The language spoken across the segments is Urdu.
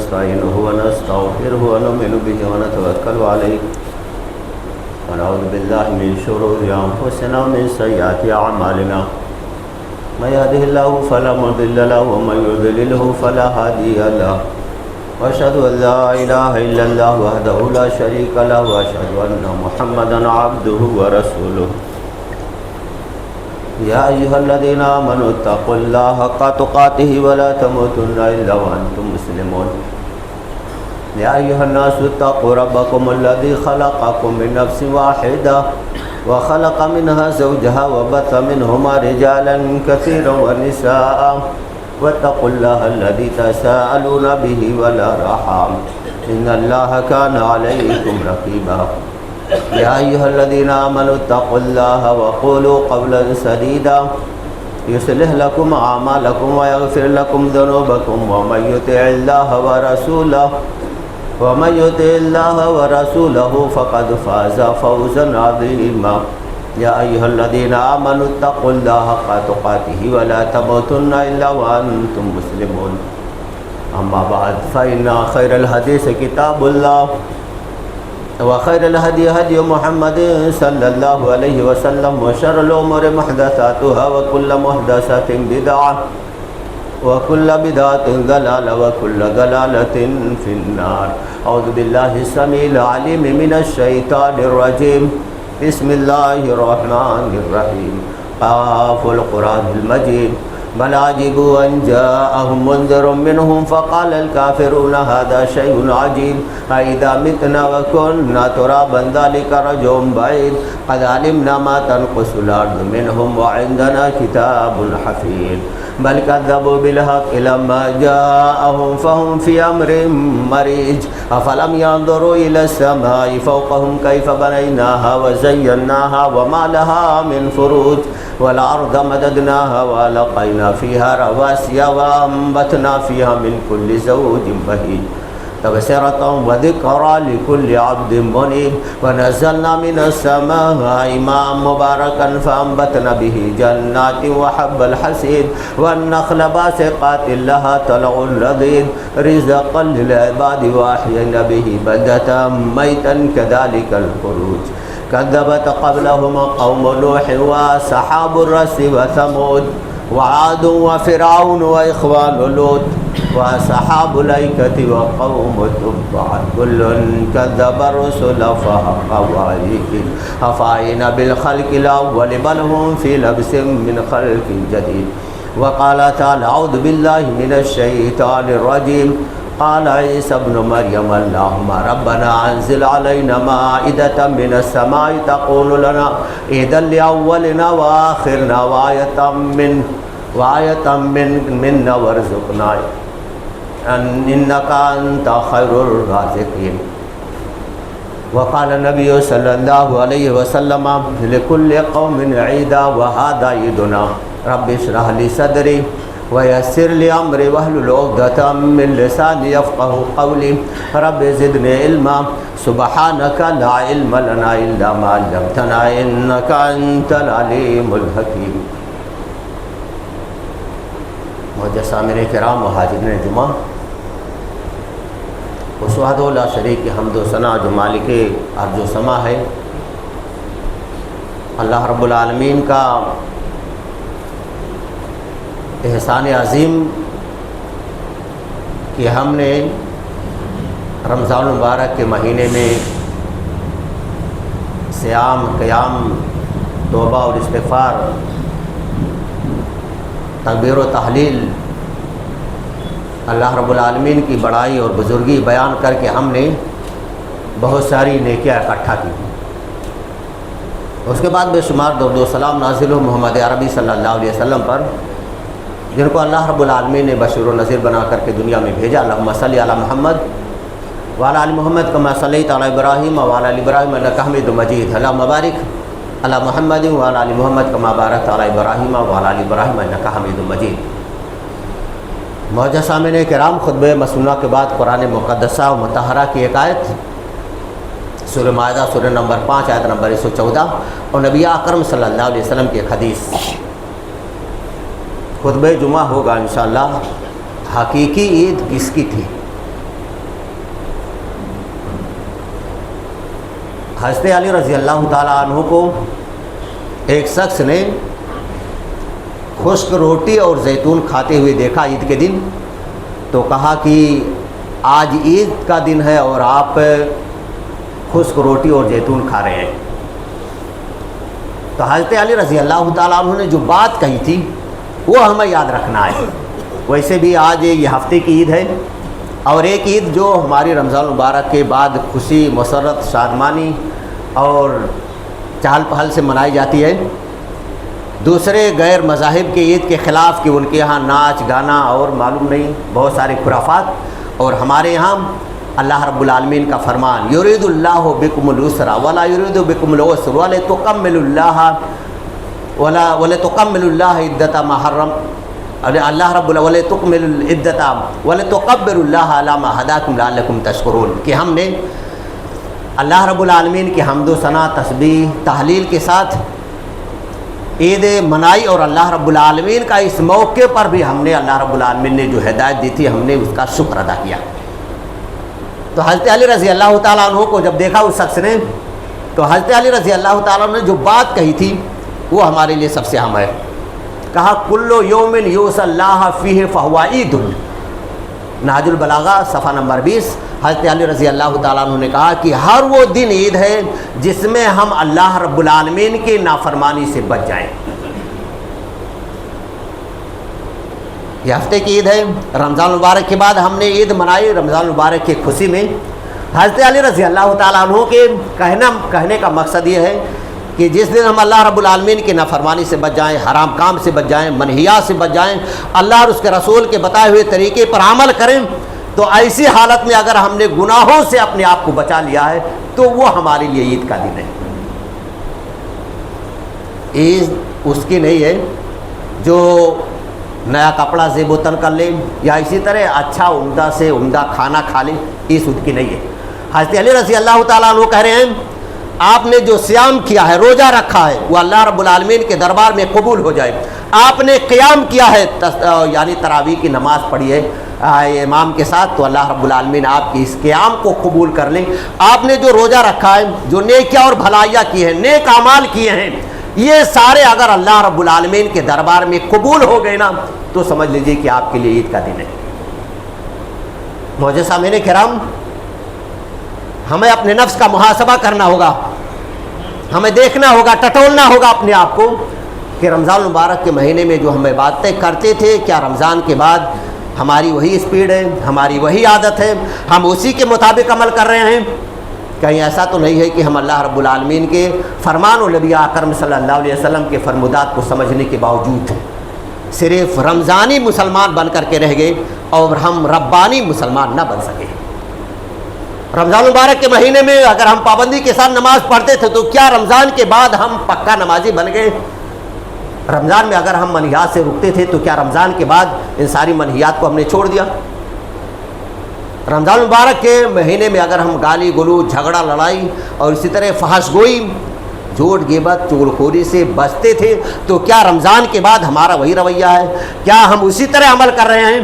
ونستعينه ونستغفره ونؤمن به ونتوكل عليه ونعوذ بالله من شرور أنفسنا ومن سيئات أعمالنا من يهده الله فلا مضل له ومن يضلله فلا هادي له وأشهد أن لا إله إلا الله وحده لا شريك له وأشهد أن محمدا عبده ورسوله يا أيها الذين آمنوا اتقوا الله حق تقاته ولا تموتن إلا وأنتم مسلمون يا أيها الناس اتقوا ربكم الذي خلقكم من نفس واحدة وخلق منها زوجها وبث منهما رجالا كثيرا ونساء واتقوا الله الذي تساءلون به والأرحام إن الله كان عليكم رقيبا يا أيها الذين آمنوا اتقوا الله وقولوا قولا سديدا يصلح لكم أعمالكم ويغفر لكم ذنوبكم ومن يطع الله ورسوله فقد فاز فوزا عظيما يا أيها الذين آمنوا اتقوا الله حق تقاته ولا تموتن إلا وأنتم مسلمون أما بعد فإن خير الحديث كتاب الله وخير الهدي هدي محمد صلى الله عليه وسلم وشر الأمور محدثاتها وكل محدثة بدعة وكل بدعة ضلالة وكل ضلالة في النار أعوذ بالله السميع العليم من الشيطان الرجيم بسم الله الرحمن الرحيم قاف القرآن المجيد بل عجبوا أن جاءهم منذر منهم فقال الكافرون هذا شيء عجيب أإذا متنا وكنا ترابا ذلك رجع بعيد قد علمنا ما تنقص الأرض منهم وعندنا كتاب حفيظ بل كذبوا بالحق لما جاءهم فهم في أمر مريج أفلم ينظروا إلى السماء فوقهم كيف بنيناها وزيناها وما لها من فروج والأرض مددناها وألقينا فيها رواسي وأنبتنا فيها من كل زوج بهيج تبصرة وذكرى لكل عبد منيب ونزلنا من السماء ماء مباركا فأنبتنا به جنات وحب الحصيد والنخل باسقات لها طلع نضيد رزقا للعباد وأحيينا به بلدة ميتا كذلك الخروج كذبت قبلهم قوم نوح وأصحاب الرس وثمود وعاد وفرعون وإخوان لوط وأصحاب الأيكة وقوم تبع كل كذب الرسل فحق وعيد أفعينا بالخلق الأول بل هم في لبس من خلق جديد وقال تعالى أعوذ بالله من الشيطان الرجيم قال عيسى ابن مريم اللهم ربنا أنزل علينا مائدة من السماء تكون لنا عيدا لأولنا وآخرنا وآية منا وارزقنا إنك أنت خير الرازقين وقال النبي صلى الله عليه وسلم لكل قوم عيدا وهذا عيدنا رب اشرح لي صدري ويسر لي أمري واحلل عقدة من لساني يفقهوا قولي رب زدني علما سبحانك لا علم لنا إلا ما علمتنا إنك أنت العليم الحكيم معزز سامعین کرام و حاضرین جمعہ اس وحدہ لا شریک کی حمد و ثنا جو مالک ارض و سما ہے اللہ رب العالمین کا احسان عظیم کہ ہم نے رمضان المبارک کے مہینے میں صیام قیام توبہ اور استغفار تکبیر و تحلیل اللہ رب العالمین کی بڑائی اور بزرگی بیان کر کے ہم نے بہت ساری نیکیاں اکٹھا کی. اس کے بعد بے شمار درود و سلام نازل ہو محمد عربی صلی اللہ علیہ وسلم پر جن کو اللہ رب العالمین نے بشیر و نذیر بنا کر کے دنیا میں بھیجا. اللہم صلی علی محمد وعلی آل محمد کما صلیت علی ابراہیم وعلی آل ابراہیم انک حمید مجید. اللہم بارک علی محمد وعلی آل محمد کما بارکت علی ابراہیم وعلی آل ابراہیم انک حمید مجید. معزز سامعین کرام، خطبہ مسنونہ کے بعد قرآن مقدسہ و مطہرہ کی ایک آیت سورہ مائدہ سورہ نمبر 5 آیت نمبر 114 اور نبی اکرم صلی اللہ علیہ وسلم کی ایک حدیث. خطبہ جمعہ ہوگا انشاءاللہ. حقیقی عید کس کی تھی؟ حضرت علی رضی اللہ تعالیٰ عنہ کو ایک شخص نے خشک روٹی اور زیتون کھاتے ہوئے دیکھا عید کے دن، تو کہا کہ آج عید کا دن ہے اور آپ خشک روٹی اور زیتون کھا رہے ہیں۔ تو حضرت علی رضی اللہ تعالیٰ عنہ نے جو بات کہی تھی وہ ہمیں یاد رکھنا ہے۔ ویسے بھی آج یہ ہفتے کی عید ہے، اور ایک عید جو ہماری رمضان المبارک کے بعد خوشی، مسرت، شادمانی اور چہل پہل سے منائی جاتی ہے۔ دوسرے غیر مذاہب کے عید کے خلاف کہ ان کے یہاں ناچ گانا اور معلوم نہیں بہت سارے خرافات، اور ہمارے یہاں اللہ رب العالمین کا فرمان یرید اللہ بکم العسر ولا یرید بکم العسر ولتکملوا اللہ عدۃ ما حرم اللہ رب ولتکملوا العدۃ ولتکبروا اللہ علی ما ہداکم لعلکم تشکرون، کہ ہم نے اللہ رب العالمین کی حمد و ثنا، تسبیح، تحلیل کے ساتھ عید منائی، اور اللہ رب العالمین کا اس موقع پر بھی ہم نے اللہ رب العالمین نے جو ہدایت دی تھی ہم نے اس کا شکر ادا کیا۔ تو حضرت علی رضی اللہ تعالیٰ عنہ کو جب دیکھا اس شخص نے، تو حضرت علی رضی اللہ تعالیٰ عنہ نے جو بات کہی تھی وہ ہمارے لیے سب سے اہم ہے۔ کہا کل یوم یوصی اللہ فیہ فہو عید، نہج البلاغہ صفحہ نمبر 20۔ حضرت علی رضی اللہ تعالیٰ عنہ نے کہا کہ ہر وہ دن عید ہے جس میں ہم اللہ رب العالمین کی نافرمانی سے بچ جائیں۔ یہ ہفتے کی عید ہے، رمضان المبارک کے بعد ہم نے عید منائی رمضان المبارک کی خوشی میں۔ حضرت علی رضی اللہ تعالیٰ عنہ کے کہنے کا مقصد یہ ہے کہ جس دن ہم اللہ رب العالمین کی نافرمانی سے بچ جائیں، حرام کام سے بچ جائیں، منہیات سے بچ جائیں، اللہ اور اس کے رسول کے بتائے ہوئے طریقے پر عمل کریں، تو ایسی حالت میں اگر ہم نے گناہوں سے اپنے آپ کو بچا لیا ہے تو وہ ہمارے لیے عید کا دن ہے۔ عید اس کی نہیں ہے جو نیا کپڑا زیب و تن کر لے یا اسی طرح اچھا عمدہ سے عمدہ کھانا کھا لے، عید اس کی نہیں ہے۔ حضرت علی رضی اللہ تعالیٰ عنہ کہہ رہے ہیں آپ نے جو صیام کیا ہے، روزہ رکھا ہے، وہ اللہ رب العالمین کے دربار میں قبول ہو جائے۔ آپ نے قیام کیا ہے، یعنی تراویح کی نماز پڑھی ہے امام کے ساتھ، تو اللہ رب العالمین آپ کی اس قیام کو قبول کر لیں۔ آپ نے جو روزہ رکھا ہے، جو نیکیاں اور بھلائیاں کی ہیں، نیک اعمال کیے ہیں، یہ سارے اگر اللہ رب العالمین کے دربار میں قبول ہو گئے نا تو سمجھ لیجئے کہ آپ کے لیے عید کا دن ہے۔ معزز سامعین کرام، ہمیں اپنے نفس کا محاسبہ کرنا ہوگا، ہمیں دیکھنا ہوگا، ٹٹولنا ہوگا اپنے آپ کو کہ رمضان المبارک کے مہینے میں جو ہمیں باتیں کرتے تھے، کیا رمضان کے بعد ہماری وہی اسپیڈ ہے، ہماری وہی عادت ہے، ہم اسی کے مطابق عمل کر رہے ہیں؟ کہیں ایسا تو نہیں ہے کہ ہم اللہ رب العالمین کے فرمان و نبی اکرم صلی اللہ علیہ وسلم کے فرمودات کو سمجھنے کے باوجود صرف رمضانی مسلمان بن کر کے رہ گئے اور ہم ربانی مسلمان نہ بن سکے؟ رمضان مبارک کے مہینے میں اگر ہم پابندی کے ساتھ نماز پڑھتے تھے تو کیا رمضان کے بعد ہم پکا نمازی بن گئے؟ رمضان میں اگر ہم منہیات سے رکتے تھے تو کیا رمضان کے بعد ان ساری منہیات کو ہم نے چھوڑ دیا؟ رمضان مبارک کے مہینے میں اگر ہم گالی گلوچ، جھگڑا، لڑائی اور اسی طرح فحش گوئی، جھوٹ، غیبت، چغلخوری سے بچتے تھے تو کیا رمضان کے بعد ہمارا وہی رویہ ہے؟ کیا ہم اسی طرح عمل کر رہے ہیں؟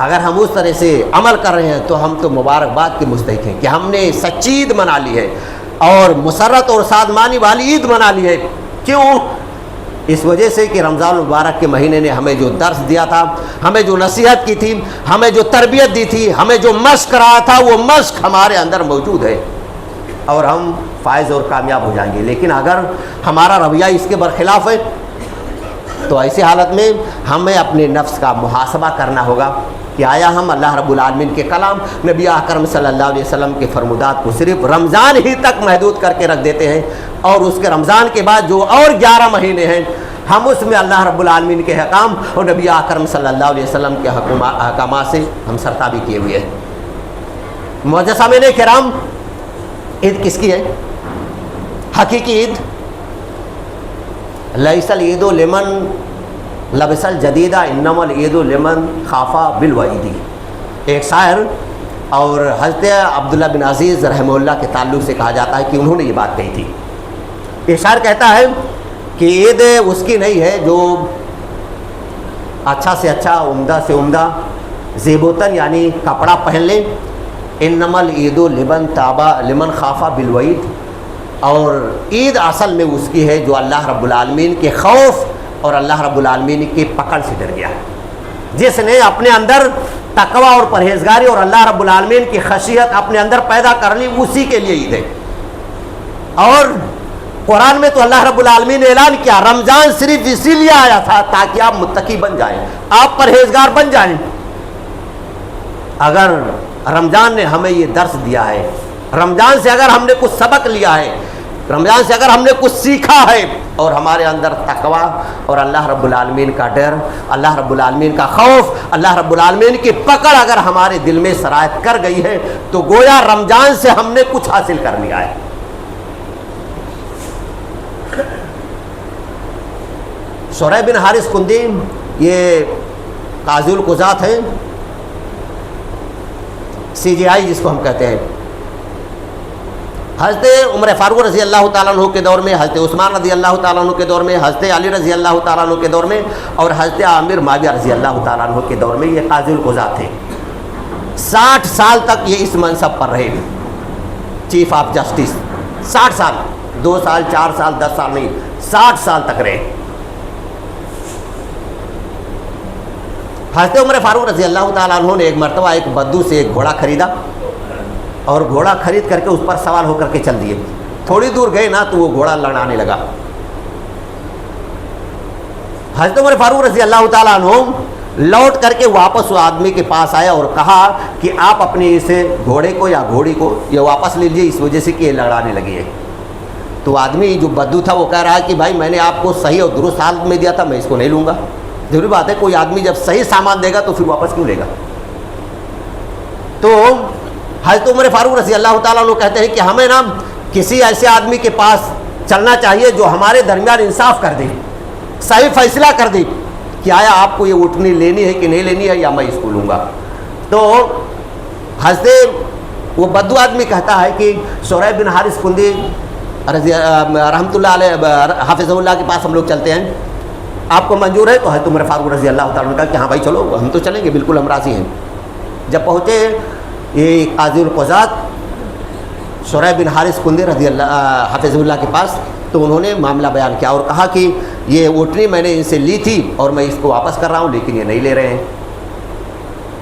اگر ہم اس طرح سے عمل کر رہے ہیں تو ہم تو مبارکباد کے مستحق ہیں کہ ہم نے سچی عید منا لی ہے اور مسرت اور شادمانی والی عید منا لی ہے۔ کیوں؟ اس وجہ سے کہ رمضان المبارک کے مہینے نے ہمیں جو درس دیا تھا، ہمیں جو نصیحت کی تھی، ہمیں جو تربیت دی تھی، ہمیں جو مشق رہا تھا، وہ مشق ہمارے اندر موجود ہے اور ہم فائز اور کامیاب ہو جائیں گے۔ لیکن اگر ہمارا رویہ اس کے برخلاف ہے تو ایسی حالت میں ہمیں اپنے نفس کا محاسبہ کرنا ہوگا کہ آیا ہم اللہ رب العالمین کے کلام، نبی اکرم صلی اللہ علیہ وسلم کے فرمودات کو صرف رمضان ہی تک محدود کر کے رکھ دیتے ہیں، اور اس کے رمضان کے بعد جو اور 11 مہینے ہیں ہم اس میں اللہ رب العالمین کے حکام اور نبی اکرم صلی اللہ علیہ وسلم کے احکامات سے ہم سرتابی کیے ہوئے ہیں۔ معزز سامعین کرام، عید کس کی ہے؟ حقیقی عید لیس العید لمن لبس الجدیدہ انما العید لمن خاف بالوعید۔ ایک شاعر اور حضرت عبداللہ بن عزیز رحمہ اللہ کے تعلق سے کہا جاتا ہے کہ انہوں نے یہ بات کہی تھی۔ یہ شاعر کہتا ہے کہ عید اس کی نہیں ہے جو اچھا سے اچھا، عمدہ سے عمدہ زیب و تن یعنی کپڑا پہن لیں انمل عید لمن تابا لمن خافا بالوعید، اور عید اصل میں اس کی ہے جو اللہ رب العالمین کے خوف اور اللہ رب العالمین کی پکڑ سے ڈر گیا، جس نے اپنے اندر تقوی اور پرہیزگاری اور اللہ رب العالمین کی خشیت اپنے اندر پیدا کر لی، اسی کے لیے عید ہے۔ اور قرآن میں تو اللہ رب العالمین نے اعلان کیا رمضان صرف اسی لیے آیا تھا تاکہ آپ متقی بن جائیں، آپ پرہیزگار بن جائیں۔ اگر رمضان نے ہمیں یہ درس دیا ہے، رمضان سے اگر ہم نے کچھ سبق لیا ہے، رمضان سے اگر ہم نے کچھ سیکھا ہے اور ہمارے اندر تقوی اور اللہ رب العالمین کا ڈر، اللہ رب العالمین کا خوف، اللہ رب العالمین کی پکڑ اگر ہمارے دل میں سرایت کر گئی ہے تو گویا رمضان سے ہم نے کچھ حاصل کر لیا ہے۔ شریح بن حارث کندی یہ قاضی القضات ہیں، CJI جس کو ہم کہتے ہیں۔ حضرت عمر فاروق رضی اللہ تعالیٰ عنہ کے دور میں، حضرت عثمان رضی اللہ تعالیٰ عنہ کے دور میں، حضرت علی رضی اللہ تعالیٰ عنہ کے دور میں اور حضرت عامر معاویہ رضی اللہ تعالیٰ عنہ کے دور میں یہ قاضی القضات تھے۔ 60 سال تک یہ اس منصب پر رہے، چیف آف جسٹس۔ 60 سال، 2 سال 4 سال 10 سال نہیں، 60 سال تک رہے۔ حضرت عمر فاروق رضی اللہ تعالیٰ عنہ نے ایک مرتبہ ایک بدو سے ایک گھوڑا خریدا اور گھوڑا خرید کر کے اس پر سوار ہو کر کے چل دیے۔ تھوڑی دور گئے نا تو وہ گھوڑا لڑانے لگا۔ حضرت عمر فاروق رضی اللہ تعالیٰ عنہ لوٹ کر کے واپس وہ آدمی کے پاس آیا اور کہا کہ آپ اپنے اس گھوڑے کو یا گھوڑی کو یہ واپس لے لیجیے، اس وجہ سے کہ یہ لڑانے لگی ہے۔ تو آدمی جو بدو تھا وہ کہہ رہا ہے کہ بھائی میں نے آپ کو صحیح اور درست حالت میں دیا تھا، میں اس کو نہیں لوں گا۔ ضروری بات ہے کوئی آدمی جب صحیح سامان دے گا تو پھر واپس کیوں لے گا؟ تو حضرت عمر فاروق رضی اللہ تعالیٰ عنہ کہتے ہیں کہ ہمیں نا کسی ایسے آدمی کے پاس چلنا چاہیے جو ہمارے درمیان انصاف کر دے، صحیح فیصلہ کر دے کہ آیا آپ کو یہ اٹھنی لینی ہے کہ نہیں لینی ہے یا میں اس کو لوں گا۔ تو حضرت وہ بدو آدمی کہتا ہے کہ شریح بن حارث کندی رحمۃ اللہ علیہ حافظ اللہ کے پاس ہم لوگ چلتے ہیں، آپ کو منظور ہے؟ تو حضرت عمر فاروق رضی اللہ تعالیٰ عنہ کہا کہ ہاں بھائی چلو ہم تو چلیں گے، بالکل ہم راضی ہیں۔ جب پہنچے یہ قاضی القضات شریح بن حارث کندی رضی اللہ حافظ اللہ کے پاس، تو انہوں نے معاملہ بیان کیا اور کہا کہ یہ اٹھنی میں نے ان سے لی تھی اور میں اس کو واپس کر رہا ہوں لیکن یہ نہیں لے رہے ہیں۔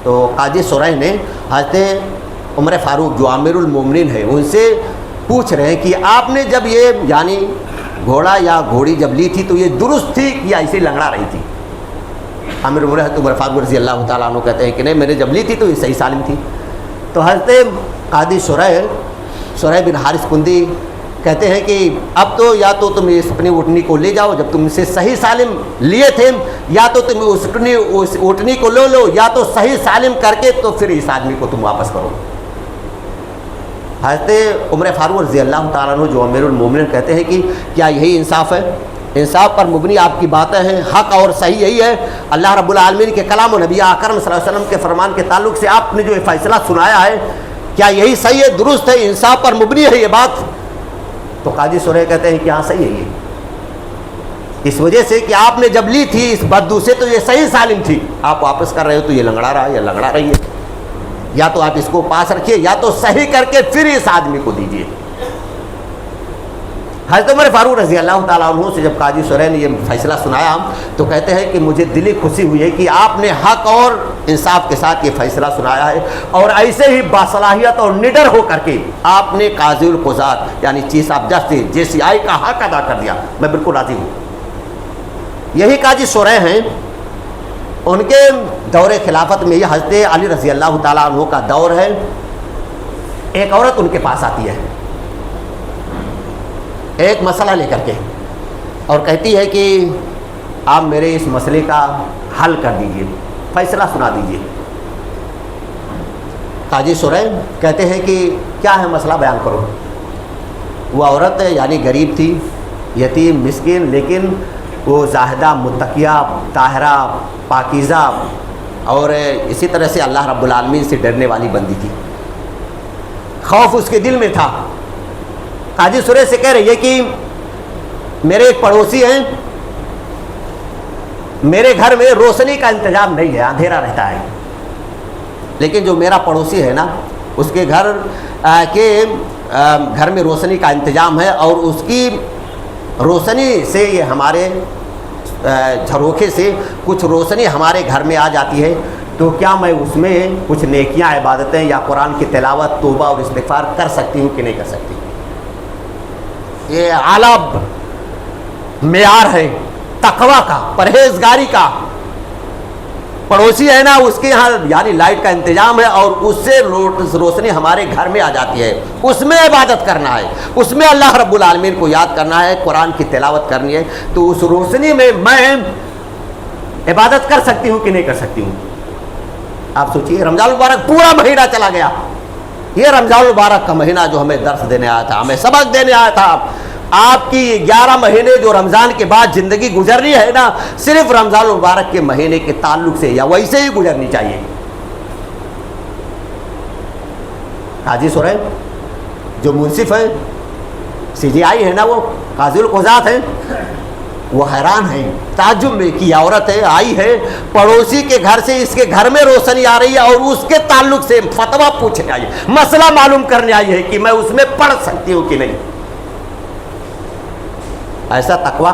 تو قاضی شریح نے حضرت عمر فاروق جو امیر المومنین ہے ان سے پوچھ رہے ہیں کہ آپ نے جب یہ یعنی گھوڑا یا گھوڑی جب لی تھی تو یہ درست تھی یا اسے لنگڑا رہی تھی؟ امیر حضرت عمر فاروق رضی اللہ تعالیٰ عنہ کہتے ہیں کہ نہیں، میں نے جب لی تھی تو یہ صحیح سالم تھی۔ تو حضرت قاضی شریح بن حارث کندی کہتے ہیں کہ اب تو یا تو تم اس اپنی اٹھنی کو لے جاؤ جب تم اسے صحیح سالم لیے تھے، یا تو تم اس اٹھنی کو لے لو یا تو صحیح سالم کر کے تو پھر اس آدمی کو تم واپس کرو۔ حضرت عمر فاروق رضی اللہ تعالیٰ عنہ جو امیر المومنین کہتے ہیں کہ کیا یہی انصاف ہے؟ انصاف پر مبنی آپ کی باتیں ہیں، حق اور صحیح یہی ہے۔ اللہ رب العالمین کے کلام و نبی اکرم صلی اللہ علیہ وسلم کے فرمان کے تعلق سے آپ نے جو یہ فیصلہ سنایا ہے کیا یہی صحیح ہے، درست ہے، انصاف پر مبنی ہے یہ بات؟ تو قاضی شریح کہتے ہیں کہ ہاں صحیح ہے یہ، اس وجہ سے کہ آپ نے جب لی تھی اس بدو سے تو یہ صحیح سالم تھی، آپ واپس کر رہے ہو تو یہ لنگڑا رہا ہے یا لنگڑا رہی ہے، یا تو آپ اس کو پاس رکھیے یا تو صحیح کر کے پھر اس آدمی کو دیجیے۔ حضرت عمر فاروق رضی اللہ تعالیٰ عنہ سے جب قاضی شریح نے یہ فیصلہ سنایا تو کہتے ہیں کہ مجھے دلی خوشی ہوئی ہے کہ آپ نے حق اور انصاف کے ساتھ یہ فیصلہ سنایا ہے، اور ایسے ہی باصلاحیت اور نڈر ہو کر کے آپ نے قاضی القضات یعنی چیف آف جسٹس JCI کا حق ادا کر دیا، میں بالکل راضی ہوں۔ یہی قاضی شریح ہیں، ان کے دور خلافت میں یہ حضرت علی رضی اللہ تعالیٰ عنہ کا دور ہے۔ ایک عورت ان کے پاس آتی ہے ایک مسئلہ لے کر کے اور کہتی ہے کہ آپ میرے اس مسئلے کا حل کر دیجئے، فیصلہ سنا دیجئے۔ قاضی شریح کہتے ہیں کہ کیا ہے مسئلہ، بیان کرو۔ وہ عورت یعنی غریب تھی، یتیم مسکین، لیکن وہ زاہدہ، متقیہ، طاہرہ، پاکیزہ اور اسی طرح سے اللہ رب العالمین سے ڈرنے والی بندی تھی، خوف اس کے دل میں تھا۔ قاضی شریح سے کہہ رہی ہے کہ میرے ایک پڑوسی ہیں، میرے گھر میں روشنی کا انتظام نہیں ہے، اندھیرا رہتا ہے، لیکن جو میرا پڑوسی ہے نا اس کے گھر میں روشنی کا انتظام ہے، اور اس کی روشنی سے یہ ہمارے جھروکے سے کچھ روشنی ہمارے گھر میں آ جاتی ہے، تو کیا میں اس میں کچھ نیکیاں، عبادتیں یا قرآن کی تلاوت، توبہ اور استغفار کر سکتی ہوں کہ نہیں کر سکتی؟ یہ اعلیٰ معیار ہے تقویٰ کا، پرہیزگاری کا۔ پڑوسی ہے نا، اس کے یہاں یعنی لائٹ کا انتظام ہے، اور اس سے روشنی ہمارے گھر میں آ جاتی ہے، اس میں عبادت کرنا ہے، اس میں اللہ رب العالمین کو یاد کرنا ہے، قرآن کی تلاوت کرنی ہے، تو اس روشنی میں عبادت کر سکتی ہوں کہ نہیں کر سکتی ہوں؟ آپ سوچئے، رمضان المبارک پورا مہینہ چلا گیا، یہ رمضان المبارک کا مہینہ جو ہمیں درس دینے آیا تھا، ہمیں سبق دینے آیا تھا، آپ کی 11 مہینے جو رمضان کے بعد زندگی گزرنی ہے نا، صرف رمضان المبارک کے مہینے کے تعلق سے یا ویسے ہی گزرنی چاہیے۔ قاضی سورین جو منصف ہیں، CJI ہے نا، وہ قاضی القضات ہیں، وہ حیران ہیں، تعجب میں کہ عورت ہے، آئی ہے پڑوسی کے گھر سے، اس کے گھر میں روشنی آ رہی ہے، اور اس کے تعلق سے فتویٰ پوچھنے آئی ہے، مسئلہ معلوم کرنے آئی ہے کہ میں اس میں پڑھ سکتی ہوں کہ نہیں۔ ایسا تقویٰ،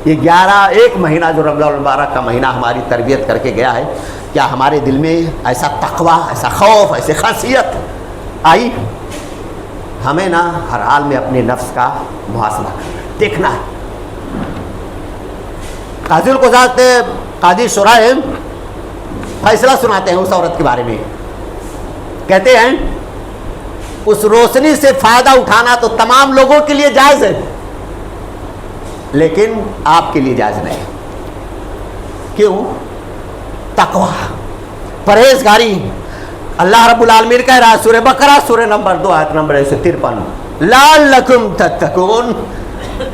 یہ ایک مہینہ جو رمضان المبارک کا مہینہ ہماری تربیت کر کے گیا ہے، کیا ہمارے دل میں ایسا تقویٰ، ایسا خوف، ایسی خاصیت آئی؟ ہمیں نا ہر حال میں اپنے نفس کا محاسبہ کرنا، دیکھنا ہے۔ قاضی القضات قاضی شرح فیصلہ سناتے ہیں اس عورت کے بارے میں، کہتے ہیں اس روشنی سے فائدہ اٹھانا تو تمام لوگوں کے لیے جائز ہے، لیکن آپ کے لیے جائز نہیں۔ کیوں؟ تقویٰ، پرہیزگاری۔ اللہ رب العالمین کہہ رہا ہے سورہ بقرہ سورہ نمبر 2 آیت نمبر 153، لعلکم تتقون۔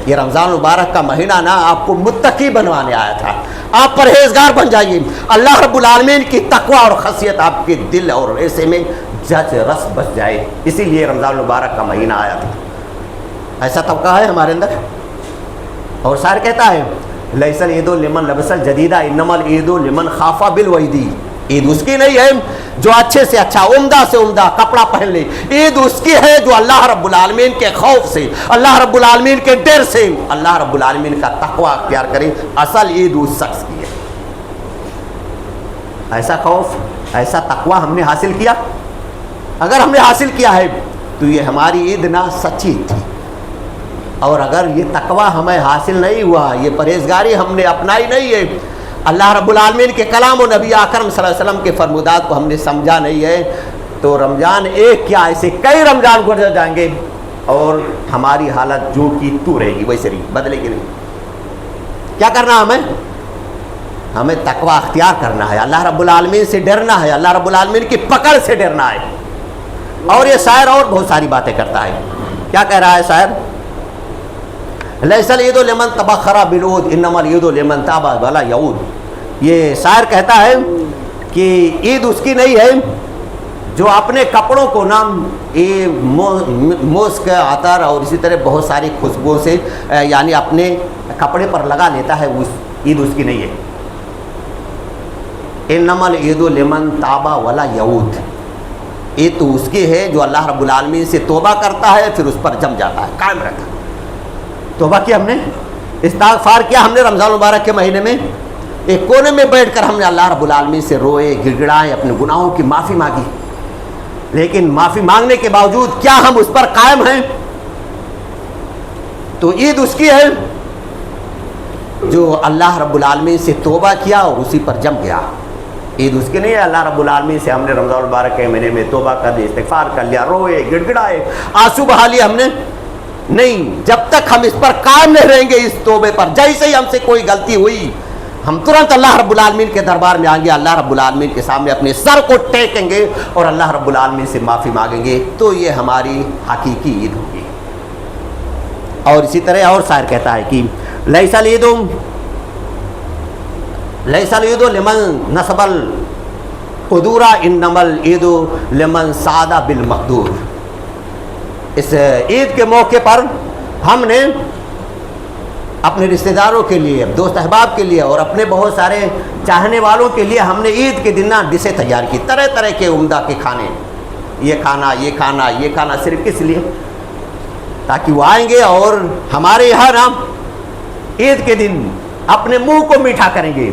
یہ رمضان مبارک کا مہینہ نا آپ کو متقی بنوانے آیا تھا، آپ پرہیزگار بن جائیے، اللہ رب العالمین کی تقویٰ اور خشیت آپ کے دل اور ایسے میں جچ رس بس جائے، اسی لیے رمضان مبارک کا مہینہ آیا تھا۔ ایسا طبقہ ہے ہمارے اندر، اور شاعر کہتا ہے لیس العید لمن لبس الجدید انما العید لمن خاف بالوعید۔ عید اس کی نہیں ہے جو اچھے سے اچھا، عمدہ سے عمدہ کپڑا پہن لے، عید اس کی ہے جو اللہ رب العالمین کے خوف سے، اللہ رب العالمین کے ڈر سے، اللہ رب العالمین کا تقویٰ اختیار کرے۔ اصل عید اس شخص کی ہے۔ ایسا خوف، ایسا تقویٰ ہم نے حاصل کیا؟ اگر ہم نے حاصل کیا ہے تو یہ ہماری عید نہ سچی تھی، اور اگر یہ تقویٰ ہمیں حاصل نہیں ہوا، یہ پرہیزگاری ہم نے اپنائی نہیں ہے، اللہ رب العالمین کے کلام و نبی اکرم صلی اللہ علیہ وسلم کے فرمودات کو ہم نے سمجھا نہیں ہے، تو رمضان ایک کیا ایسے کئی رمضان گزر جائیں گے، اور ہماری حالت جو کی تو رہے گی، ویسے نہیں بدلے گی نہیں۔ کیا کرنا ہمیں تقویٰ اختیار کرنا ہے، اللہ رب العالمین سے ڈرنا ہے، اللہ رب العالمین کی پکڑ سے ڈرنا ہے۔ اور یہ شاعر اور بہت ساری باتیں کرتا ہے، کیا کہہ رہا ہے شاعر؟ لیس العید لمن تبخر بالعود انما العید لمن تاب ولا یعود۔ یہ شاعر کہتا ہے کہ عید اس کی نہیں ہے جو اپنے کپڑوں کو نام مسک، عطر اور اسی طرح بہت ساری خوشبوؤں سے یعنی اپنے کپڑے پر لگا لیتا ہے، عید اس کی نہیں ہے۔ انما العید لمن تاب ولا یعود، عید تو اس کی ہے جو اللہ رب العالمین سے توبہ کرتا ہے، پھر اس پر جم جاتا ہے، قائم رہتا ہے۔ توبہ کیا ہم نے، استغفار کیا ہم نے رمضان مبارک کے مہینے میں، ایک کونے میں بیٹھ کر ہم نے اللہ رب العالمین سے روئے، گڑ گڑائے، اپنے گناہوں کی معافی مانگی، لیکن معافی مانگنے کے باوجود کیا ہم اس پر قائم ہیں؟ تو عید اس کی ہے جو اللہ رب العالمین سے توبہ کیا اور اسی پر جم گیا۔ عید اس کی نہیں ہے اللہ رب العالمین سے ہم نے رمضان مبارک کے مہینے میں توبہ کر دی، استغفار کر لیا، روئے، گڑ گڑائے، آنسو بہا لیے ہم نے، نہیں۔ جب تک ہم اس پر قائم نہیں رہیں گے، اس توبے پر، جیسے ہی ہم سے کوئی غلطی ہوئی ہم ترنت اللہ رب العالمین کے دربار میں آئیں گے، اللہ رب العالمین کے سامنے اپنے سر کو ٹیکیں گے اور اللہ رب العالمین سے معافی مانگیں گے، تو یہ ہماری حقیقی عید ہوگی۔ اور اسی طرح اور شاعر کہتا ہے کہ لیس العید لمن نصب القدور انما العید لمن سعد بالمقدور۔ اس عید کے موقع پر ہم نے اپنے رشتہ داروں کے لیے، دوست احباب کے لیے اور اپنے بہت سارے چاہنے والوں کے لیے ہم نے عید کے دن ڈشیں تیار کی، طرح طرح کے عمدہ کے کھانے، یہ کھانا یہ کھانا یہ کھانا، صرف کس لیے؟ تاکہ وہ آئیں گے اور ہمارے یہاں نا عید کے دن اپنے منہ کو میٹھا کریں گے،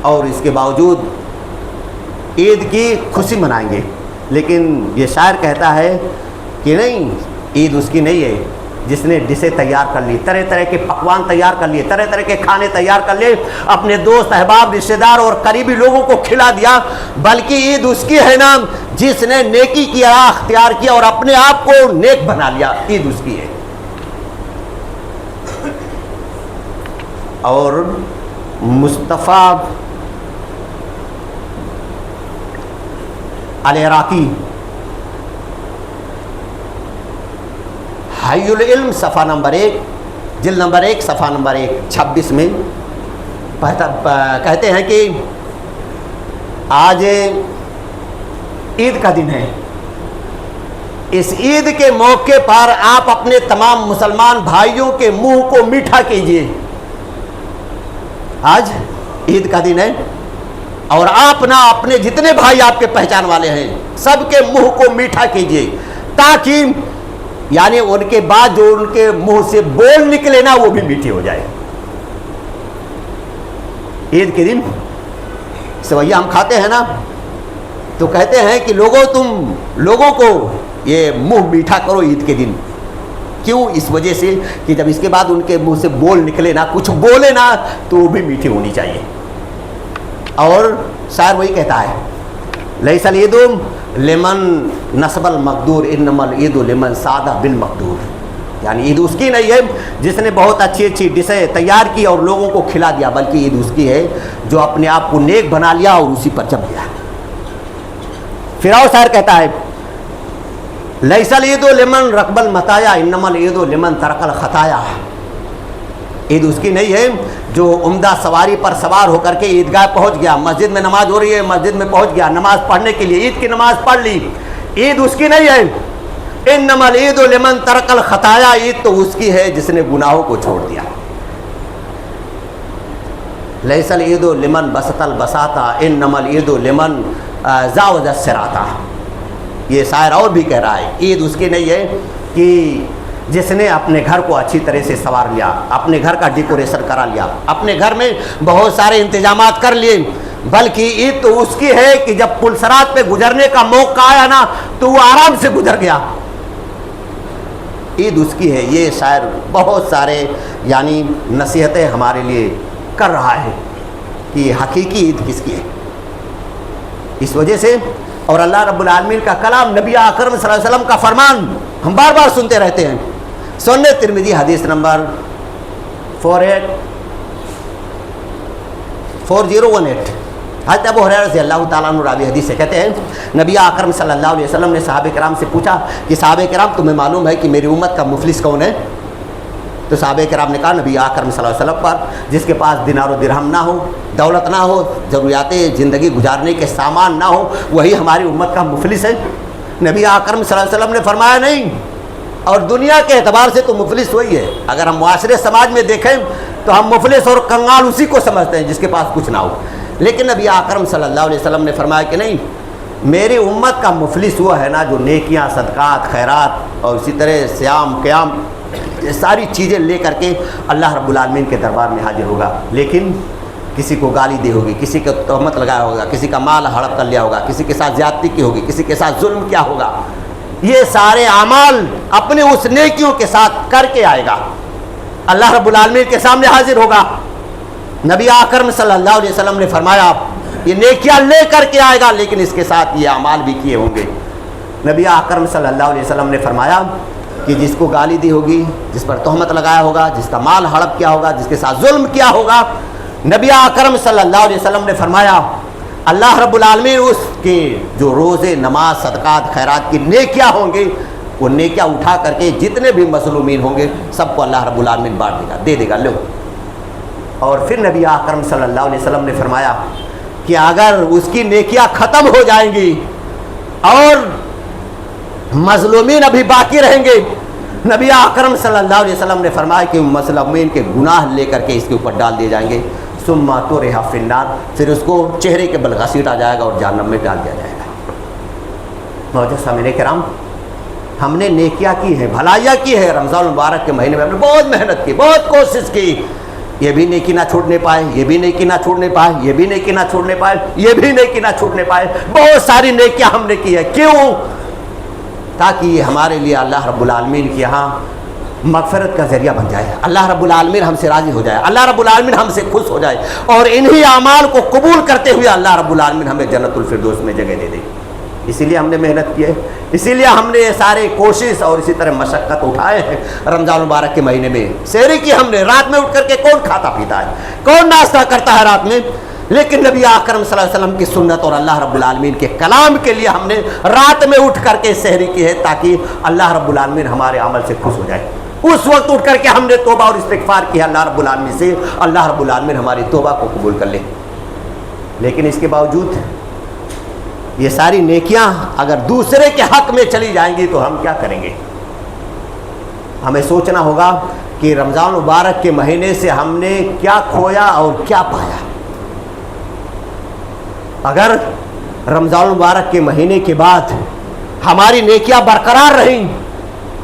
اور اس کے باوجود عید کی خوشی منائیں گے۔ لیکن یہ شاعر کہتا ہے کہ نہیں، عید اس کی نہیں ہے جس نے ڈشیں تیار کر لی، طرح طرح کے پکوان تیار کر لیے، طرح طرح کے کھانے تیار کر لیے، اپنے دوست احباب رشتہ دار اور قریبی لوگوں کو کھلا دیا، بلکہ عید اس کی ہے نا جس نے نیکی کی راہ اختیار کیا اور اپنے آپ کو نیک بنا لیا، عید اس کی ہے۔ اور مصطفیٰ العراقی حی العلم صفحہ نمبر 1 جلد نمبر 1 صفحہ نمبر 126 میں کہتے ہیں کہ آج عید کا دن ہے، اس عید کے موقع پر آپ اپنے تمام مسلمان بھائیوں کے منہ کو میٹھا کیجیے۔ آج عید کا دن ہے اور آپ نہ اپنے جتنے بھائی آپ کے پہچان والے ہیں سب کے منہ کو میٹھا کیجیے، تاکہ یعنی ان کے بعد جو ان کے منہ سے بول نکلے نا وہ بھی میٹھے ہو جائے۔ عید کے دن سویاں ہم کھاتے ہیں نا تو کہتے ہیں کہ تم لوگوں کو یہ منہ میٹھا کرو عید کے دن۔ کیوں؟ اس وجہ سے کہ جب اس کے بعد ان کے منہ سے بول نکلے نا، کچھ بولے نا، تو وہ بھی میٹھی ہونی چاہیے۔ اور شاعر وہی کہتا ہے لیس العید لمن نصب المقدور انما العید لمن ساد بالمقدور، یعنی عید اس کی نہیں ہے جس نے بہت اچھی اچھی ڈشیں تیار کی اور لوگوں کو کھلا دیا، بلکہ عید اس کی ہے جو اپنے آپ کو نیک بنا لیا اور اسی پر جم گیا۔ پھر اور شاعر کہتا ہے لیس العید لمن رکب المطایا انما العید لمن ترک الخطایا، عید اس کی نہیں ہے جو عمدہ سواری پر سوار ہو کر کے عیدگاہ پہنچ گیا، مسجد میں نماز ہو رہی ہے مسجد میں پہنچ گیا نماز پڑھنے کے لیے، عید کی نماز پڑھ لی، عید اس کی نہیں ہے۔ انما العید لمن ترک الخطایا، عید تو اس کی ہے جس نے گناہوں کو چھوڑ دیا۔ لیس العید لمن بسط البساطا انما العید لمن جاوز الصراط، یہ شاعر اور بھی کہہ رہا ہے عید اس کی نہیں ہے کہ جس نے اپنے گھر کو اچھی طرح سے سنوار لیا، اپنے گھر کا ڈیکوریشن کرا لیا، اپنے گھر میں بہت سارے انتظامات کر لیے، بلکہ عید تو اس کی ہے کہ جب پل صراط پہ گزرنے کا موقع آیا نا تو وہ آرام سے گزر گیا، عید اس کی ہے۔ یہ شاعر بہت سارے یعنی نصیحتیں ہمارے لیے کر رہا ہے کہ حقیقی عید کس کی ہے۔ اس وجہ سے اور اللہ رب العالمین کا کلام، نبی اکرم صلی اللہ علیہ وسلم کا فرمان ہم بار بار سنتے رہتے ہیں۔ سنن ترمذی حدیث نمبر 4018، حضرت ابو ہریرہ رضی اللہ تعالیٰ عنہ راوی حدیث سے کہتے ہیں نبی اکرم صلی اللہ علیہ وسلم نے صحابہ کرام سے پوچھا کہ صحابہ کرام تمہیں معلوم ہے کہ میری امت کا مفلس کون ہے؟ تو صحابہ کرام نے کہا نبی اکرم صلی اللہ علیہ وسلم پر جس کے پاس دینار و درہم نہ ہو، دولت نہ ہو، ضروریات زندگی گزارنے کے سامان نہ ہو، وہی ہماری امت کا مفلس ہے۔ نبی اکرم صلی اللہ علیہ وسلم نے فرمایا نہیں، اور دنیا کے اعتبار سے تو مفلس وہی ہے، اگر ہم معاشرے سماج میں دیکھیں تو ہم مفلس اور کنگال اسی کو سمجھتے ہیں جس کے پاس کچھ نہ ہو، لیکن نبی اکرم صلی اللہ علیہ وسلم نے فرمایا کہ نہیں، میری امت کا مفلس وہ ہے نا جو نیکیاں، صدقات، خیرات اور اسی طرح صیام، قیام، یہ ساری چیزیں لے کر کے اللہ رب العالمین کے دربار میں حاضر ہوگا، لیکن کسی کو گالی دی ہوگی، کسی کو تہمت لگایا ہوگا، کسی کا مال ہڑپ کر لیا ہوگا، کسی کے ساتھ زیادتی کی ہوگی، کسی کے ساتھ ظلم کیا ہوگا، یہ سارے اعمال اپنے اس نیکیوں کے ساتھ کر کے آئے گا، اللہ رب العالمین کے سامنے حاضر ہوگا۔ نبی اکرم صلی اللہ علیہ وسلم نے فرمایا یہ نیکیاں لے کر کے آئے گا، لیکن اس کے ساتھ یہ اعمال بھی کیے ہوں گے۔ نبی اکرم صلی اللہ علیہ وسلم نے فرمایا کہ جس کو گالی دی ہوگی، جس پر تہمت لگایا ہوگا، جس کا مال ہڑپ کیا ہوگا، جس کے ساتھ ظلم کیا ہوگا، نبی اکرم صلی اللہ علیہ وسلم نے فرمایا اللہ رب العالمین اس کے جو روزے، نماز، صدقات، خیرات کی نیکیاں ہوں گے، وہ نیکیاں اٹھا کر کے جتنے بھی مظلومین ہوں گے سب کو اللہ رب العالمین بانٹ دے گا، دے دے گا، لو۔ اور پھر نبی اکرم صلی اللہ علیہ وسلم نے فرمایا کہ اگر اس کی نیکیاں ختم ہو جائیں گی اور مظلومین ابھی باقی رہیں گے، نبی اکرم صلی اللہ علیہ وسلم نے فرمایا کہ مظلومین کے گناہ لے کر کے اس کے اوپر ڈال دیے جائیں گے، ثم طرح فی النار، پھر اس کو چہرے کے بل گھسیٹا جائے گا اور جہنم میں ڈال دیا جائے گا۔ معزز سامعین کرام، ہم نے نیکیاں کی ہیں، بھلائیاں کی ہے، رمضان المبارک کے مہینے میں ہم نے بہت محنت کی، بہت کوشش کی، یہ بھی نیکی نہ چھوڑنے پائے، یہ بھی نیکی نہ چھوڑنے پائے، یہ بھی نیکی نہ چھوڑنے پائے، یہ بھی نیکی نہ چھوڑنے پائے، بہت ساری نیکیاں ہم نے کی ہے۔ کیوں؟ تاکہ یہ ہمارے لیے اللہ رب العالمین کی یہاں مغفرت کا ذریعہ بن جائے، اللہ رب العالمین ہم سے راضی ہو جائے، اللہ رب العالمین ہم سے خوش ہو جائے، اور انہی اعمال کو قبول کرتے ہوئے اللہ رب العالمین ہمیں جنت الفردوس میں جگہ دے دے۔ اسی لیے ہم نے محنت کی ہے، اسی لیے ہم نے یہ سارے کوشش اور اسی طرح مشقت اٹھائے ہیں۔ رمضان مبارک کے مہینے میں سحری کی ہم نے، رات میں اٹھ کر کے کون کھاتا پیتا ہے، کون ناشتہ کرتا ہے رات میں؟ لیکن نبی اکرم صلی اللہ علیہ وسلم کی سنت اور اللہ رب العالمین کے کلام کے لیے ہم نے رات میں اٹھ کر کے سحری کی ہے، تاکہ اللہ رب العالمین ہمارے عمل سے خوش ہو جائے۔ اس وقت اٹھ کر کے ہم نے توبہ اور استغفار کیا اللہ رب العالمین سے، اللہ رب العالمین ہماری توبہ کو قبول کر لے۔ لیکن اس کے باوجود یہ ساری نیکیاں اگر دوسرے کے حق میں چلی جائیں گی تو ہم کیا کریں گے؟ ہمیں سوچنا ہوگا کہ رمضان مبارک کے مہینے سے ہم نے کیا کھویا اور کیا پایا۔ اگر رمضان مبارک کے مہینے کے بعد ہماری نیکیاں برقرار رہیں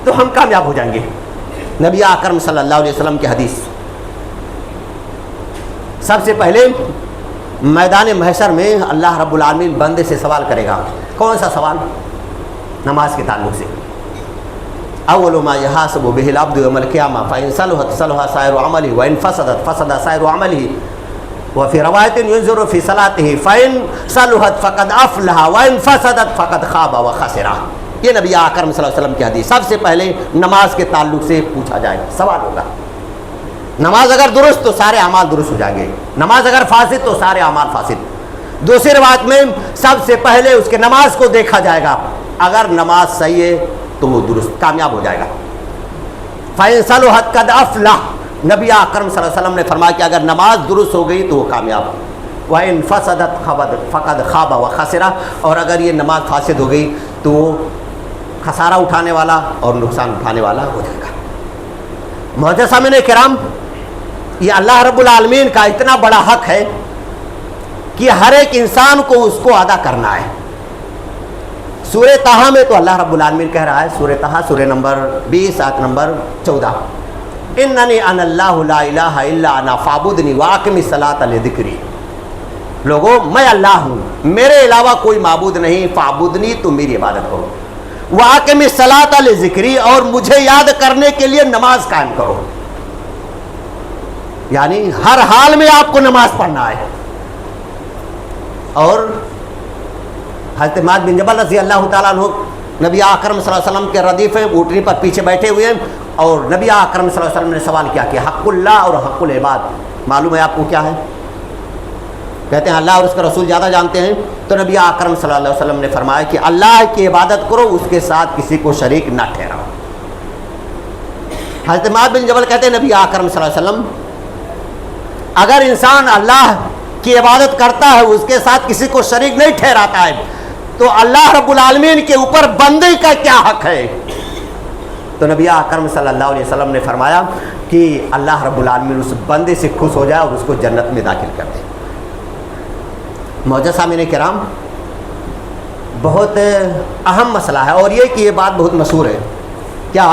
تو ہم کامیاب ہو جائیں گے۔ نبی اکرم صلی اللہ علیہ وسلم کی حدیث، سب سے پہلے میدان محشر میں اللہ رب العالمین بندے سے سوال کرے گا۔ کون سا سوال؟ نماز کے تعلق سے۔ اول ما يحاسب به العبد يوم القيامه فان صلحت صلح سائر عمله وان فسدت فسد سائر عمله وفي روایت ينظر في صلاته فان صلحت فقد افلح وان فسدت فقد خاب وخسر۔ یہ نبی اکرم صلی اللہ علیہ وسلم کی حدیث۔ سب سے پہلے نماز کے تعلق سے پوچھا جائے، سوال ہوگا۔ نماز اگر درست تو سارے اعمال درست ہو جائیں گے، نماز اگر فاسد تو سارے اعمال فاسد۔ دوسری روایت میں سب سے پہلے اس کے نماز کو دیکھا جائے گا، اگر نماز صحیح ہے تو وہ درست کامیاب ہو جائے گا۔ فَإِن صَلُحَتْ قَدْ أَفْلَحَ، نبی اکرم صلی اللہ علیہ وسلم نے فرمایا کہ اگر نماز درست ہو گئی تو وہ کامیاب۔ وَإِن فَسَدَتْ فَقَدْ خَابَ وَخَسِرَ، اور اگر یہ نماز فاسد ہو گئی تو وہ خسارہ اٹھانے والا اور نقصان اٹھانے والا ہو جائے گا۔ معزز سامعین کرام، یہ اللہ رب العالمین کا اتنا بڑا حق ہے کہ ہر ایک انسان کو اس کو ادا کرنا ہے۔ سورہ طٰہٰ میں تو اللہ رب العالمین کہہ رہا ہے، سورہ طٰہٰ سورہ نمبر 20 آیت نمبر 14، اننی انا اللہ لا الہ الا انا فاعبدنی واقم الصلاۃ لذکری۔ لوگوں، میں اللہ ہوں، میرے علاوہ کوئی معبود نہیں، فاعبدنی، تم میری عبادت کرو، واقم الصلاۃ لذکری، اور مجھے یاد کرنے کے لیے نماز قائم کرو۔ یعنی ہر حال میں آپ کو نماز پڑھنا ہے۔ اور حضرت معاذ بن جبل رضی اللہ تعالیٰ عنہ نبی اکرم صلی اللہ علیہ وسلم کے ردیف اونٹنی پر پیچھے بیٹھے ہوئے ہیں، اور نبی اکرم صلی اللہ علیہ وسلم نے سوال کیا کہ حق اللہ اور حق العباد معلوم ہے آپ کو کیا ہے؟ کہتے ہیں اللہ اور اس کا رسول زیادہ جانتے ہیں۔ تو نبی اکرم صلی اللہ علیہ وسلم نے فرمایا کہ اللہ کی عبادت کرو، اس کے ساتھ کسی کو شریک نہ ٹھہراؤ۔ حضرت معاذ بن جبل کہتے ہیں نبی اکرم صلی اللہ علیہ وسلم، اگر انسان اللہ کی عبادت کرتا ہے، اس کے ساتھ کسی کو شریک نہیں ٹھہراتا ہے، تو اللہ رب العالمین کے اوپر بندے کا کیا حق ہے؟ تو نبی اکرم صلی اللہ علیہ وسلم نے فرمایا کہ اللہ رب العالمین اس بندے سے خوش ہو جائے اور اس کو جنت میں داخل کر دے۔ معزز سامعین کرام، بہت اہم مسئلہ ہے، اور یہ کہ یہ بات بہت مشہور ہے، کیا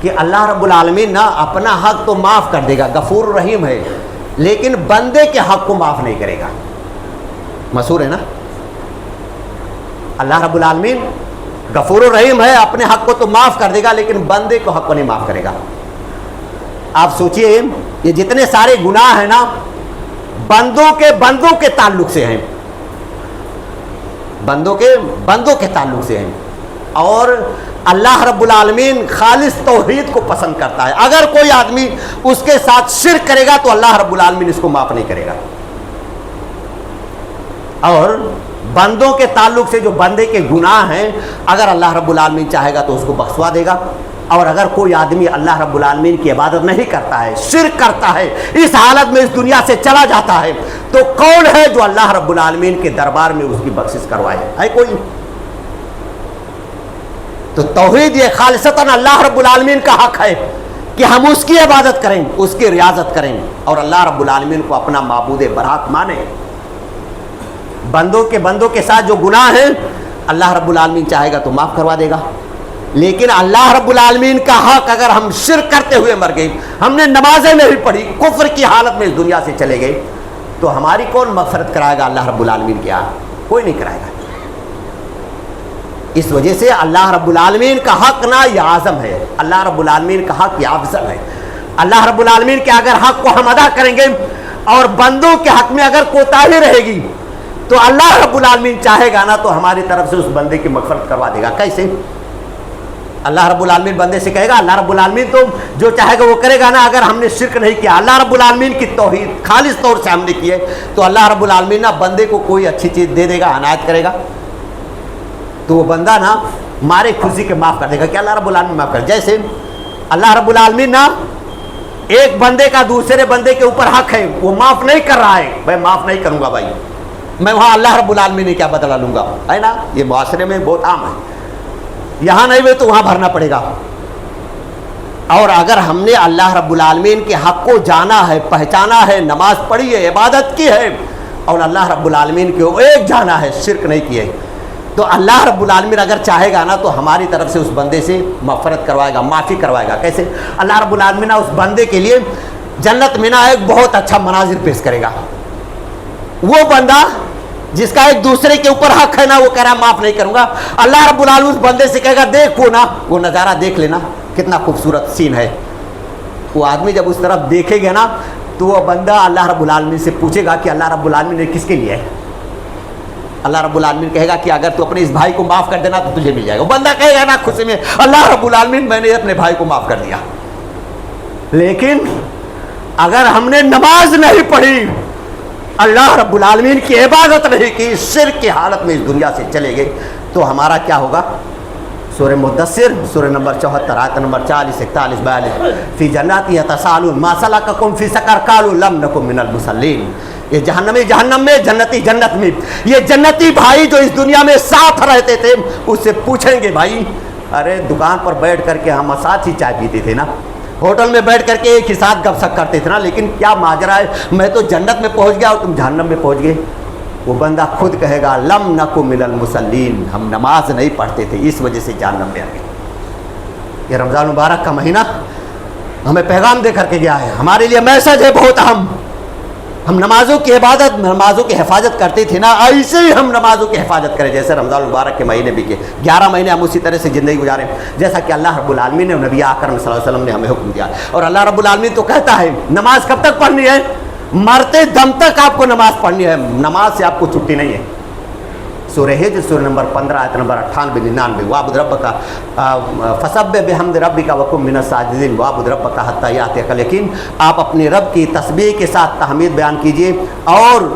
کہ اللہ رب العالمین نا اپنا حق تو معاف کر دے گا، غفور الرحیم ہے، لیکن بندے کے حق کو معاف نہیں کرے گا۔ مشہور ہے نا، اللہ رب العالمین غفور الرحیم ہے، اپنے حق کو تو معاف کر دے گا لیکن بندے کو حق کو نہیں معاف کرے گا۔ آپ سوچئے، یہ جتنے سارے گناہ ہیں نا، بندوں کے تعلق سے ہیں، بندوں کے تعلق سے ہیں، اور اللہ رب العالمین خالص توحید کو پسند کرتا ہے۔ اگر کوئی آدمی اس کے ساتھ شرک کرے گا تو اللہ رب العالمین اس کو معاف نہیں کرے گا۔ اور بندوں کے تعلق سے جو بندے کے گناہ ہیں، اگر اللہ رب العالمین چاہے گا تو اس کو بخشوا دے گا، اور اگر کوئی آدمی اللہ رب العالمین کی عبادت نہیں کرتا ہے، شرک کرتا ہے، اس حالت میں اس دنیا سے چلا جاتا ہے، تو کون ہے جو اللہ رب العالمین کے دربار میں اس کی بخشش کروائے؟ ہے کوئی؟ تو توحید یہ خالصتاً اللہ رب العالمین کا حق ہے کہ ہم اس کی عبادت کریں، اس کی ریاضت کریں، اور اللہ رب العالمین کو اپنا معبود برحق مانیں۔ بندوں کے ساتھ جو گناہ ہیں، اللہ رب العالمین چاہے گا تو معاف کروا دے گا. لیکن اللہ رب العالمین کا حق اگر ہم شرک کرتے ہوئے مر گئے, ہم نے نمازیں نہیں پڑھی, کفر کی حالت میں اس دنیا سے چلے گئے, تو ہماری کون مغفرت کرائے گا؟ اللہ رب العالمین کیا؟ کوئی نہیں کرائے گا. اس وجہ سے اللہ رب العالمین کا حق نا یہ اعظم ہے, اللہ رب العالمین کا حق یہ افضل ہے. اللہ رب العالمین کے اگر حق کو ہم ادا کریں گے اور بندوں کے حق میں اگر کوتاہی رہے گی تو اللہ رب العالمین چاہے گا نا تو ہماری طرف سے اس بندے کی مغفرت کروا دے گا. کیسے؟ اللہ رب العالمین بندے سے کہے گا, اللہ رب العالمین تو جو چاہے گا وہ کرے گا نا. اگر ہم نے شرک نہیں کیا, اللہ رب العالمین کی توحید خالص طور سے ہم نے کی ہے, تو اللہ رب العالمین نا بندے کو کوئی اچھی چیز دے دے گا, عنایت کرے گا, تو وہ بندہ نا مارے خوشی کے معاف کر دے گا کہ اللہ رب العالمین معاف کر. جیسے اللہ رب العالمین نا ایک بندے کا دوسرے بندے کے اوپر حق ہے, وہ معاف نہیں کر رہا ہے, میں معاف نہیں کروں گا بھائی, میں وہاں اللہ رب العالمین نے کیا بدلہ لوں گا, ہے نا. یہ معاشرے میں بہت عام ہے, یہاں نہیں ہوئے تو وہاں بھرنا پڑے گا. اور اگر ہم نے اللہ رب العالمین کے حق کو جانا ہے, پہچانا ہے, نماز پڑھی ہے, عبادت کی ہے, اور اللہ رب العالمین کو ایک جانا ہے, شرک نہیں کیے, تو اللہ رب العالمین اگر چاہے گا نا تو ہماری طرف سے اس بندے سے مغفرت کروائے گا, معافی کروائے گا. کیسے؟ اللہ رب العالمین اس بندے کے لیے جنت میں نا ایک بہت اچھا مناظر پیش کرے گا. وہ بندہ جس کا ایک دوسرے کے اوپر حق ہے نا, وہ کہہ رہا معاف نہیں کروں گا, اللہ رب العالمین اس بندے سے کہے گا دیکھ وہ نا, وہ نظارہ دیکھ لینا کتنا خوبصورت سین ہے. وہ آدمی جب اس طرف دیکھے گا نا تو وہ بندہ اللہ رب العالمین سے پوچھے گا کہ اللہ رب العالمین نے کس کے لیے ہے. اللہ رب العالمین کہے گا کہ اگر تو اپنے اس بھائی کو معاف کر دینا تو تجھے مل جائے گا. بندہ کہے گا نا خوشی میں, اللہ رب العالمین میں نے اپنے بھائی کو معاف کر دیا. لیکن اگر ہم نے نماز نہیں پڑھی, اللہ رب العالمین کی عبادت نہیں کی, شرک کی حالت میں اس دنیا سے چلے گئے, تو ہمارا کیا ہوگا؟ سورہ مدثر سورہ نمبر 74 آیت نمبر 40 41 42 فی جنات یتساءلون ما سلککم فی سقر قالوا لم نکن من المصلین. یہ جہنمی جہنم میں, جنتی جنت میں. یہ جنتی بھائی جو اس دنیا میں ساتھ رہتے تھے اس سے پوچھیں گے بھائی ارے دکان پر بیٹھ کر کے ہم ساتھ ہی چائے پیتے تھے نا, ہوٹل میں بیٹھ کر کے ایک ہی ساتھ گپ سپ کرتے تھے نا, لیکن کیا ماجرا ہے, میں تو جنت میں پہنچ گیا اور تم جہنم میں پہنچ گئے. وہ بندہ خود کہے گا لم نکن من المصلین, ہم نماز نہیں پڑھتے تھے اس وجہ سے جہنم میں آ گئے. یہ رمضان مبارک کا مہینہ ہمیں پیغام دے کر کے گیا ہے, ہمارے لیے میسج ہے بہت اہم. ہم نمازوں کی عبادت, نمازوں کی حفاظت کرتے تھے نا, ایسے ہی ہم نمازوں کی حفاظت کریں جیسے رمضان مبارک کے مہینے بھی کے 11 مہینے ہم اسی طرح سے زندگی گزاریں جیسا کہ اللہ رب العالمین نے, نبی اکرم صلی اللہ علیہ وسلم نے ہمیں حکم دیا. اور اللہ رب العالمین تو کہتا ہے نماز کب تک پڑھنی ہے؟ مرتے دم تک آپ کو نماز پڑھنی ہے, نماز سے آپ کو چھٹی نہیں ہے. سورہ حجر سورہ نمبر 15 آیت نمبر 98 99 وعبد ربک فسبح بحمد ربک وکن من الساجدین وعبد ربک حتی یاتیک الیقین. آپ اپنے رب کی تسبیح کے ساتھ تحمید بیان کیجئے اور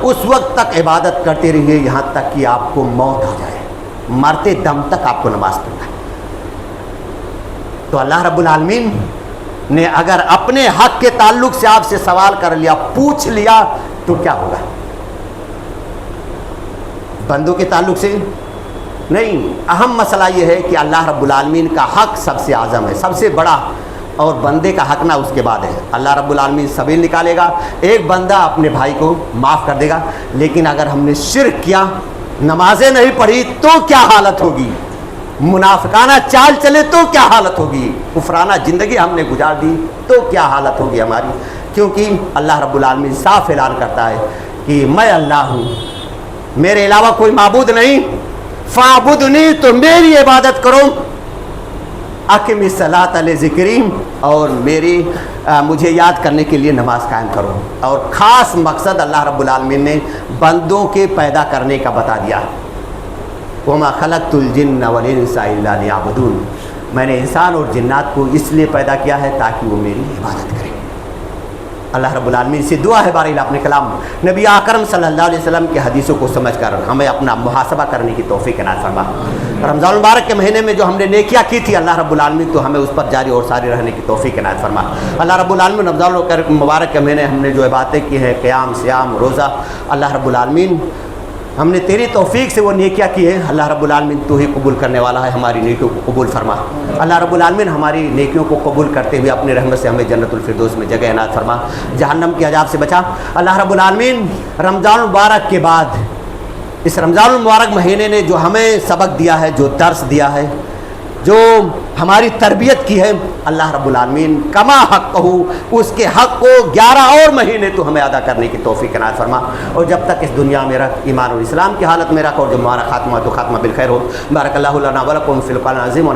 اس وقت تک عبادت کرتے رہیے یہاں تک کہ آپ کو موت آ جائے, مرتے دم تک آپ کو نماز پڑھنا ہے. تو اللہ رب العالمین نے اگر اپنے حق کے تعلق سے آپ سے سوال کر لیا, پوچھ لیا, تو کیا ہوگا؟ بندوں کے تعلق سے نہیں. اہم مسئلہ یہ ہے کہ اللہ رب العالمین کا حق سب سے اعظم ہے, سب سے بڑا, اور بندے کا حق نہ اس کے بعد ہے. اللہ رب العالمین سبیل نکالے گا, ایک بندہ اپنے بھائی کو معاف کر دے گا. لیکن اگر ہم نے شرک کیا, نمازیں نہیں پڑھی, تو کیا حالت ہوگی؟ منافقانہ چال چلے تو کیا حالت ہوگی؟ کفرانہ زندگی ہم نے گزار دی تو کیا حالت ہوگی ہماری؟ کیونکہ اللہ رب العالمین صاف اعلان کرتا ہے کہ میں اللہ ہوں, میرے علاوہ کوئی معبود نہیں, فاعبدنی, تو میری عبادت کرو, اقم الصلاۃ لذکری, اور مجھے یاد کرنے کے لیے نماز قائم کرو. اور خاص مقصد اللہ رب العالمین نے بندوں کے پیدا کرنے کا بتا دیا, وما خلقت الجن والانس الا لیعبدون, میں نے انسان اور جنات کو اس لیے پیدا کیا ہے تاکہ وہ میری عبادت کریں. اللہ رب العالمین سے دعا ہے بارے اپنے کلام نبی اکرم صلی اللہ علیہ وسلم کی حدیثوں کو سمجھ کر ہمیں اپنا محاسبہ کرنے کی توفیق عنایت فرما. رمضان المبارک کے مہینے میں جو ہم نے نیکیاں کی تھی اللہ رب العالمین تو ہمیں اس پر جاری اور ساری رہنے کی توفیق عنایت فرما. اللہ رب العالمین رمضان المبارک کے مہینے ہم نے جو عبادتیں کی ہیں, قیام, صیام, روزہ, اللہ رب العالمین ہم نے تیری توفیق سے وہ نیکیاں کی ہے. اللہ رب العالمین تو ہی قبول کرنے والا ہے, ہماری نیکیوں کو قبول فرما. اللہ رب العالمین ہماری نیکیوں کو قبول کرتے ہوئے اپنی رحمت سے ہمیں جنت الفردوس میں جگہ عنایت فرما, جہنم کے عذاب سے بچا. اللہ رب العالمین رمضان المبارک کے بعد اس رمضان المبارک مہینے نے جو ہمیں سبق دیا ہے، جو درس دیا ہے، جو ہماری تربیت کی ہے، اللہ رب العالمین کما حق ہو، اس کے حق کو 11 اور مہینے تو ہمیں ادا کرنے کی توفیق عنایت فرما، اور جب تک اس دنیا میں رکھ ایمان اور اسلام کی حالت میں رکھ، اور جب ہمارا خاتمہ تو خاتمہ بالخیر ہو۔ بارک اللہ لنا ولکم فی القرآن العظیم۔